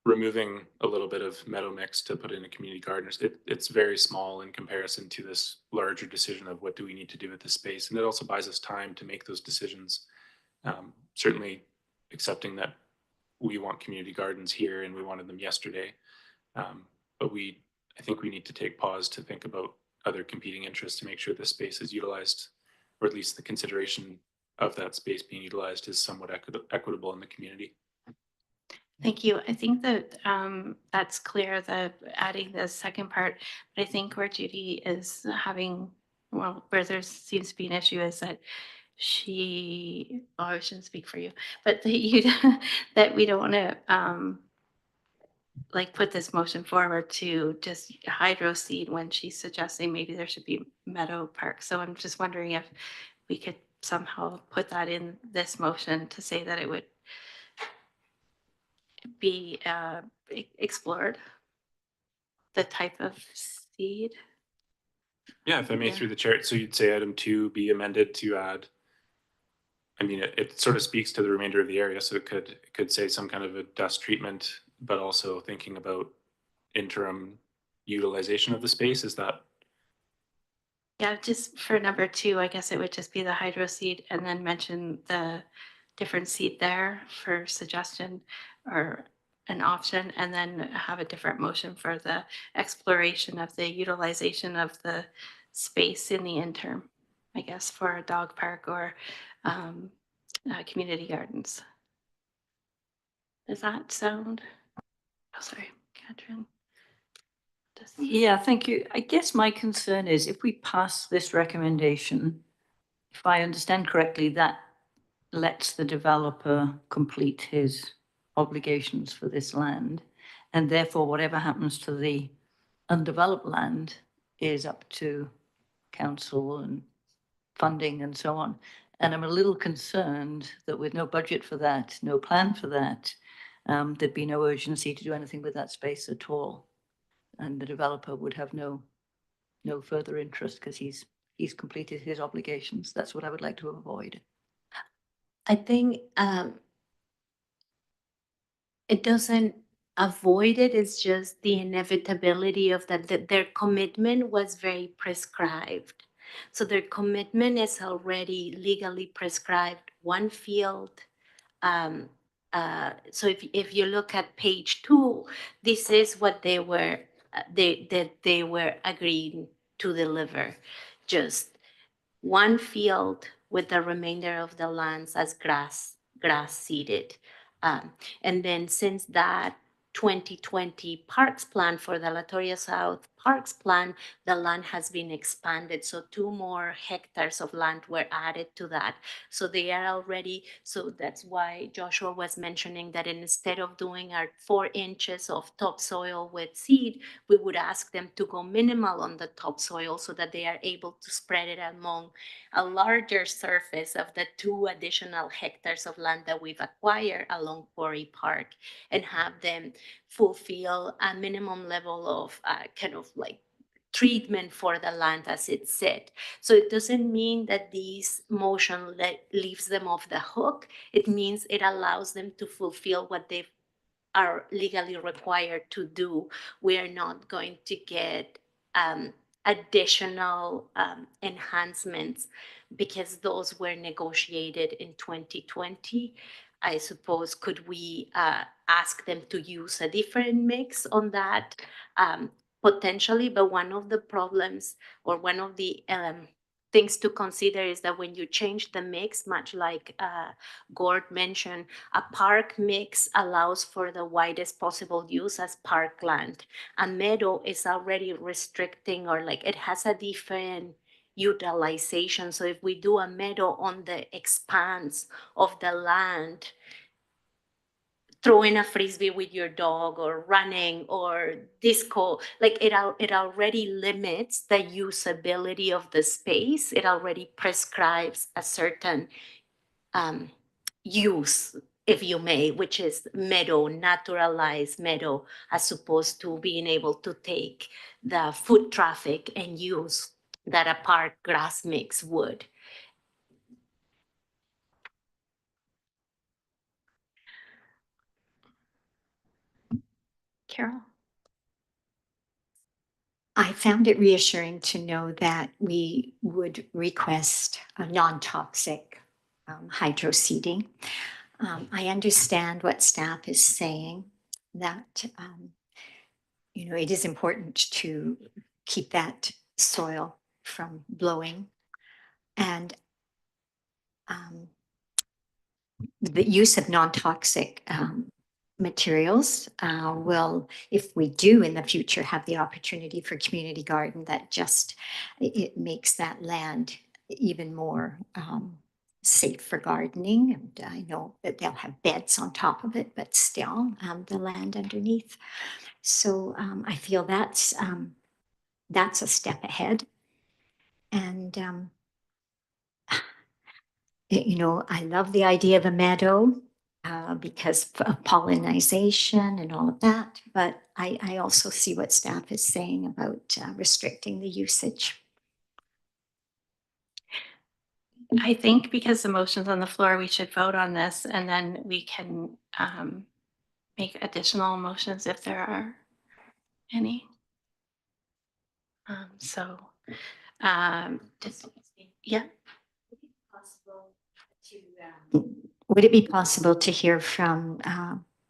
removing a little bit of meadow mix to put in a community garden. It's very small in comparison to this larger decision of what do we need to do with this space. And it also buys us time to make those decisions. Certainly accepting that we want community gardens here and we wanted them yesterday. But I think we need to take pause to think about other competing interests to make sure this space is utilized, or at least the consideration of that space being utilized is somewhat equitable in the community. Thank you. I think that that's clear, the adding the second part. But I think where Judy is having, well, where there seems to be an issue is that I shouldn't speak for you, but that that we don't want to like put this motion forward to just hydro seed when she's suggesting maybe there should be meadow park. So I'm just wondering if we could somehow put that in this motion to say that it would be explored, the type of seed. Yeah, if I may, Yeah. through the chair, so you'd say item 2 be amended to add, I mean, it sort of speaks to the remainder of the area, so it could say some kind of a dust treatment, but also thinking about interim utilization of the space. Is that? Yeah, just for number 2, I guess it would just be the hydro seed and then mention the different seed there for suggestion or an option, and then have a different motion for the exploration of the utilization of the space in the interim, I guess, for a dog park or community gardens. Does that sound? Oh, sorry, Catherine. Yeah, thank you. I guess my concern is if we pass this recommendation, if I understand correctly, that lets the developer complete his obligations for this land. And therefore, whatever happens to the undeveloped land is up to council and funding and so on. And I'm a little concerned that with no budget for that, no plan for that, there'd be no urgency to do anything with that space at all. And the developer would have no further interest because he's completed his obligations. That's what I would like to avoid. I think it doesn't avoid it, it's just the inevitability of that their commitment was very prescribed. So their commitment is already legally prescribed, one field. So if you look at page 2, this is what they were they were agreeing to deliver, just one field with the remainder of the lands as grass seeded. And then since that 2020 parks plan for the Latoria South Parks plan, the land has been expanded. So 2 more hectares of land were added to that. So they are already, so that's why Joshua was mentioning that instead of doing our 4 inches of topsoil with seed, we would ask them to go minimal on the topsoil so that they are able to spread it among a larger surface of the 2 additional hectares of land that we've acquired along Quarry Park, and have them fulfill a minimum level of kind of like treatment for the land as it's said. So it doesn't mean that this motion leaves them off the hook. It means it allows them to fulfill what they are legally required to do. We are not going to get additional enhancements because those were negotiated in 2020. I suppose, could we ask them to use a different mix on that? Potentially, but one of the problems or one of the things to consider is that when you change the mix, much like Gord mentioned, a park mix allows for the widest possible use as parkland. A meadow is already restricting, or like it has a different utilization. So if we do a meadow on the expanse of the land, throwing a frisbee with your dog or running or disco, like it already limits the usability of the space. It already prescribes a certain use, if you may, which is meadow, naturalized meadow, as opposed to being able to take the foot traffic and use that a park grass mix would. Carol? I found it reassuring to know that we would request a non-toxic hydro seeding. I understand what staff is saying, that it is important to keep that soil from blowing. And the use of non-toxic materials will, if we do in the future have the opportunity for community garden, that just, it makes that land even more safe for gardening. And I know that they'll have beds on top of it, but still the land underneath. So I feel that's a step ahead. And you know, I love the idea of a meadow because of pollination and all of that. But I also see what staff is saying about restricting the usage. I think because the motion's on the floor, we should vote on this and then we can make additional motions if there are any. So, yeah. Would it be possible to hear from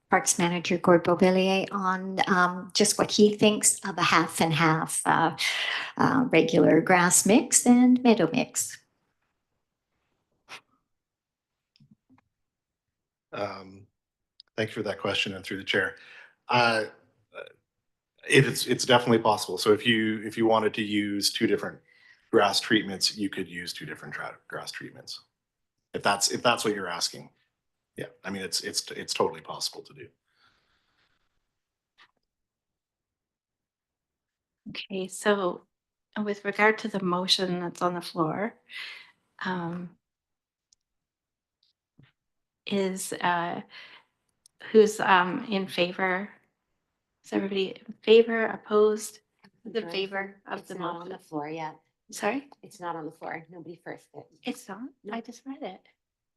Parks Manager Gord Beauvillier on just what he thinks of a half and half regular grass mix and meadow mix? Thank you for that question and through the chair. It's definitely possible. So if you wanted to use two different grass treatments, you could use two different grass treatments. If that's what you're asking. Yeah, I mean, it's totally possible to do. Okay, so with regard to the motion that's on the floor, is who's in favor? Is everybody in favor, opposed? The favor of It's the not on the motion? floor yet. Sorry, It's not on the floor. Nobody first it. it's not. No. I just read it.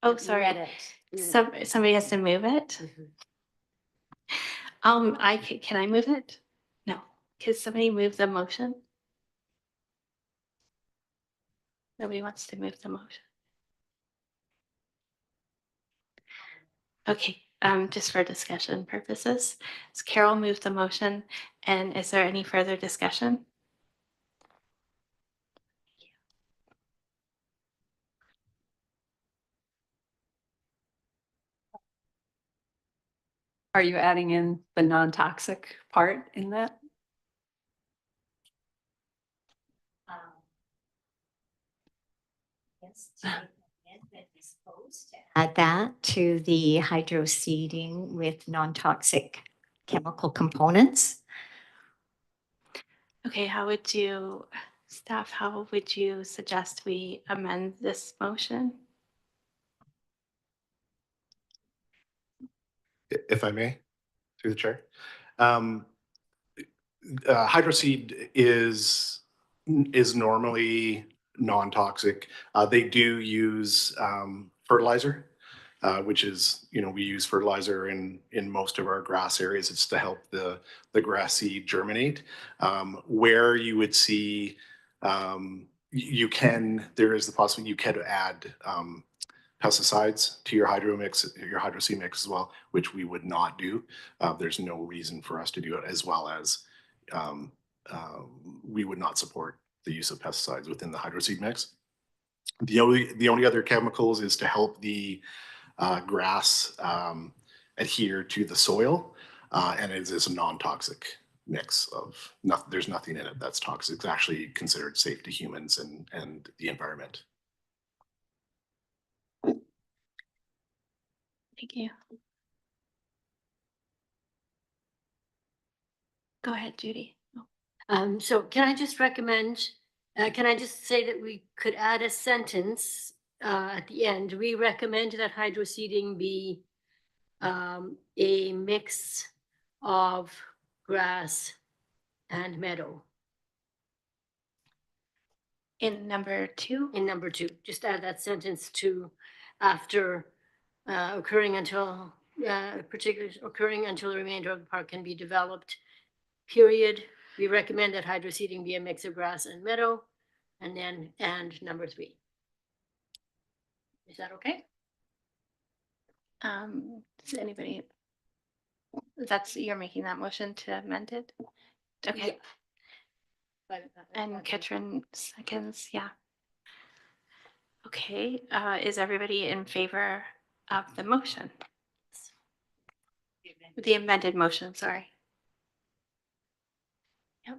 Oh, You sorry. read it. You- Somebody has to move it. Mhm. Can I move it? No. Can somebody move the motion? Nobody wants to move the motion. Okay, just for discussion purposes, so Carol moved the motion, and is there any further discussion? Are you adding in the non-toxic part in that? Yes. Add that to the hydro seeding with non-toxic chemical components. Okay, staff, how would you suggest we amend this motion? If I may, through the chair. Hydroseed is normally non-toxic. They do use fertilizer, which is, you know, we use fertilizer in most of our grass areas. It's to help the grass seed germinate. Where you would see there is the possibility you can add pesticides to your hydro seed mix as well, which we would not do. There's no reason for us to do it, as well as we would not support the use of pesticides within the hydro seed mix. The only other chemicals is to help the grass adhere to the soil, and it is a non-toxic mix of there's nothing in it that's toxic. It's actually considered safe to humans and the environment. Thank you. Go ahead, Judy. So can I just recommend, can I just say that we could add a sentence at the end? We recommend that hydro seeding be a mix of grass and meadow. In number 2? In number 2, just add that sentence to after occurring until the remainder of the park can be developed, period. We recommend that hydro seeding be a mix of grass and meadow, and number 3. Is that okay? Does anybody, you're making that motion to amend it? Okay. Yeah. And Katrin seconds, yeah. Okay. Okay, is everybody in favor of the motion? The amended motion, sorry. Yep.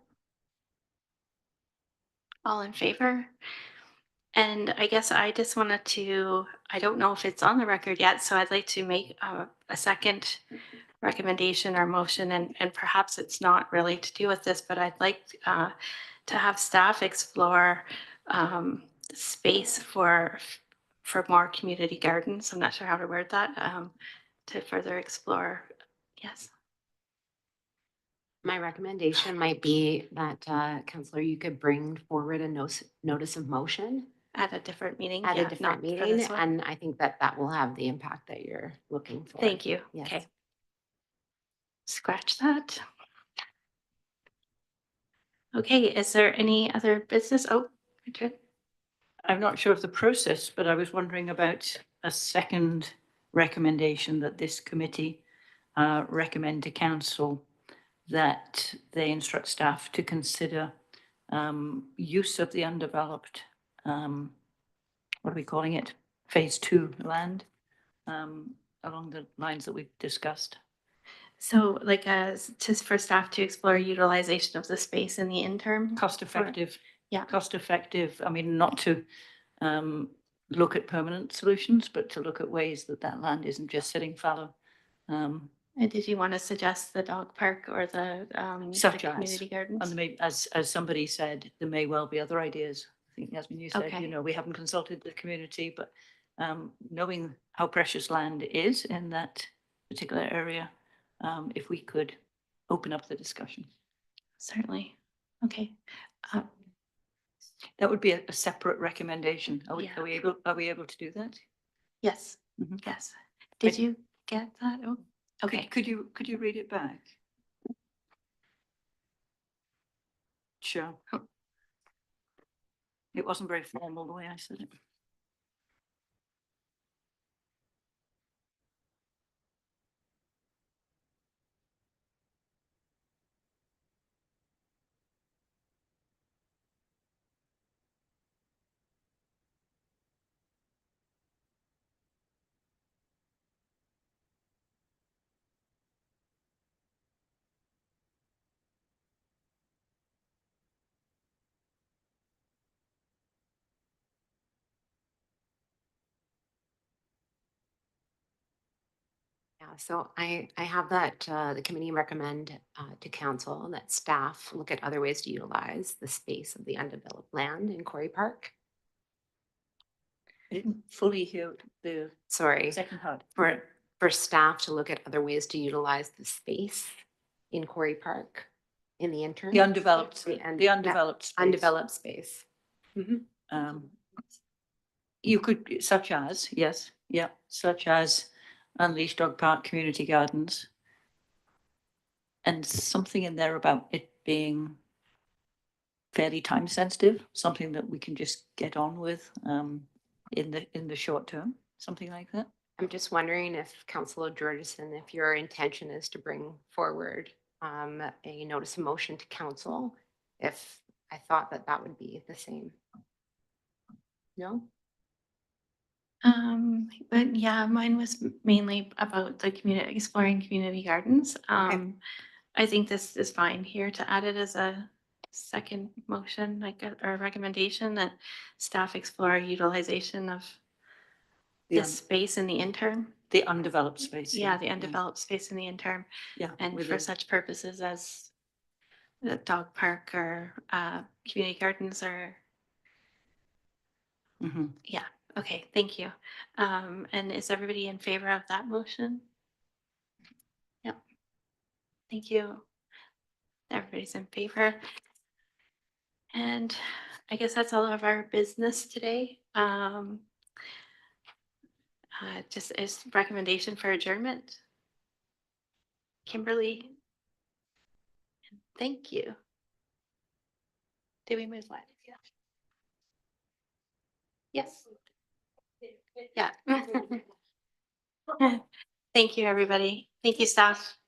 All in favor? And I guess I just wanted to, I don't know if it's on the record yet, so I'd like to make a second recommendation or motion, and perhaps it's not really to do with this, but I'd like to have staff explore space for more community gardens. I'm not sure how to word that, to further explore. Yes. My recommendation might be that, Counselor, you could bring forward a notice of motion At a different meeting. at yeah, a different not for meeting, this one. and I think that that will have the impact that you're looking for. Thank you. Yes. Okay. Scratch that. Okay, is there any other business? Oh, Richard. I'm not sure of the process, but I was wondering about a second recommendation that this committee recommend to council that they instruct staff to consider use of the undeveloped, what are we calling it? Phase 2 land, along the lines that we've discussed. So like just for staff to explore utilization of the space in the interim? Cost effective. Yeah. Cost effective. I mean, not to look at permanent solutions, but to look at ways that that land isn't just sitting fallow. And did you want to suggest the dog park or the Such as, community gardens? And as somebody said, there may well be other ideas. I think, Yazmin, you said, Okay. you know, we haven't consulted the community, but knowing how precious land is in that particular area, if we could open up the discussion. Certainly. Okay. That would be a separate recommendation. Are we, Yeah. are we able to do that? Yes. Mhm. Yes. Did you get that? Oh, okay. Could you read it back? Sure. It wasn't very formal the way I said it. Yeah, so I have that, the committee recommend to council that staff look at other ways to utilize the space of the undeveloped land in Quarry Park. I didn't fully hear the Sorry, second part. for staff to look at other ways to utilize the space in Quarry Park in the interim. The undeveloped, The un- the undeveloped space. Undeveloped space. You could, such as, yes, yeah, such as Unleashed Dog Park Community Gardens. And something in there about it being fairly time sensitive, something that we can just get on with in the short term, something like that. I'm just wondering if Councillor Georgeson, if your intention is to bring forward a notice of motion to council, if I thought that that would be the same. No? But yeah, mine was mainly about the community, exploring community gardens. I think this is fine here to add it as a second motion, like or a recommendation that staff explore utilization of this space in the interim. The undeveloped space. Yeah, the undeveloped space in the interim. Yeah. And for within- such purposes as the dog park or community gardens or, Mhm. yeah, okay, thank you. And is everybody in favor of that motion? Yep. Thank you. Everybody's in favor. And I guess that's all of our business today. Just is recommendation for adjournment. Kimberly. Thank you. Did we move what? Yes. Yeah. Thank you, everybody. Thank you, staff.